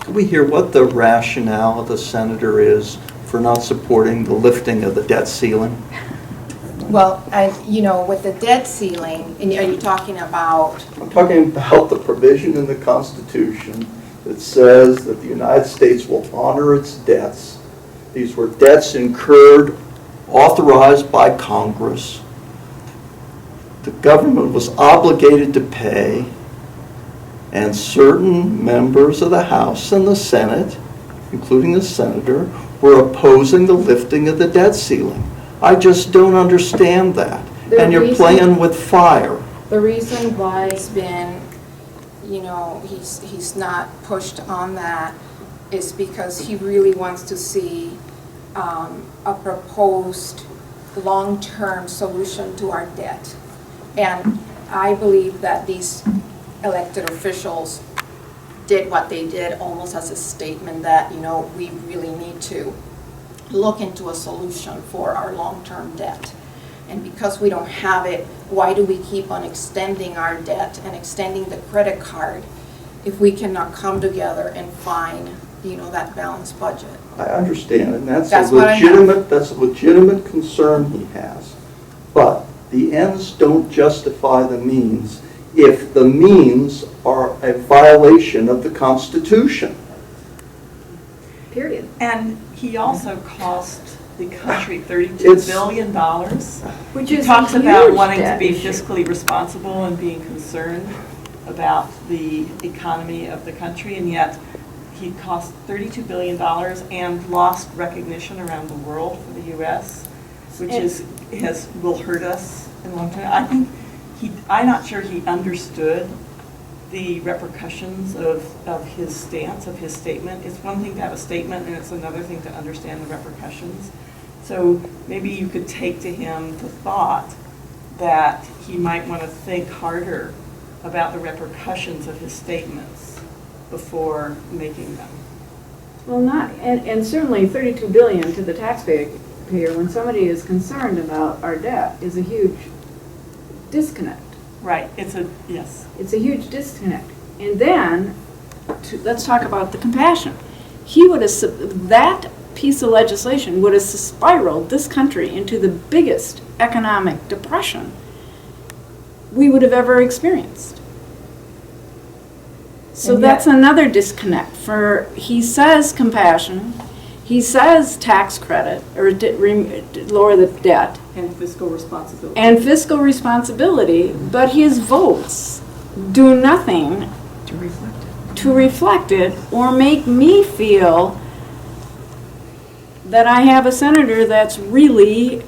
Can we hear what the rationale of the senator is for not supporting the lifting of the debt ceiling? Well, with the debt ceiling, and are you talking about? I'm talking about the provision in the Constitution that says that the United States will honor its debts. These were debts incurred, authorized by Congress. The government was obligated to pay, and certain members of the House and the Senate, including the senator, were opposing the lifting of the debt ceiling. I just don't understand that. And you're playing with fire. The reason why it's been, he's not pushed on that is because he really wants to see a proposed long-term solution to our debt. And I believe that these elected officials did what they did almost as a statement that, we really need to look into a solution for our long-term debt. And because we don't have it, why do we keep on extending our debt and extending the credit card if we cannot come together and find, that balanced budget? I understand, and that's a legitimate concern he has. But the ends don't justify the means if the means are a violation of the Constitution. Period. And he also cost the country $32 billion. Which he is talks a about huge wanting to debt be issue. fiscally responsible and being concerned about the economy of the country, and yet he cost $32 billion and lost recognition around the world for the U.S., which will hurt us in the long term. I'm not sure he understood the repercussions of his stance, of his statement. It's one thing to have a statement, and it's another thing to understand the repercussions. So maybe you could take to him the thought that he might want to think harder about the repercussions of his statements before making them. Well, and certainly $32 billion to the taxpayer when somebody is concerned about our debt is a huge disconnect. Right, yes. It's a huge disconnect. And then, let's talk about the compassion. That piece of legislation would have spiraled this country into the biggest economic depression we would have ever experienced. So that's another disconnect. He says compassion, he says tax credit, or lower the debt. And fiscal responsibility. And fiscal responsibility, but his votes do nothing to reflect it or make me feel that I have a senator that's really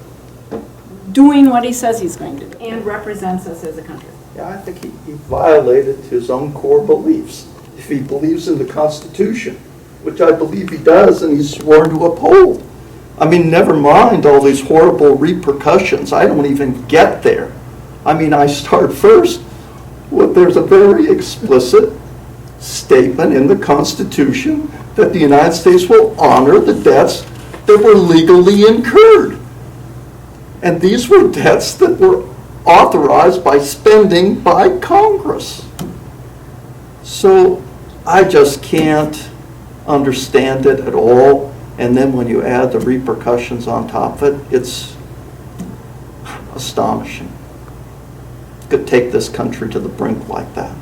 doing what he says he's going to do and represents us as a country. Yeah, I think he violated his own core beliefs. If he believes in the Constitution, which I believe he does, and he's sworn to uphold. I mean, never mind all these horrible repercussions. I don't even get there. I mean, I start first with there's a very explicit statement in the Constitution that the United States will honor the debts that were legally incurred. And these were debts that were authorized by spending by Congress. So I just can't understand it at all. And then when you add the repercussions on top of it, it's astonishing. Could take this country to the brink like that.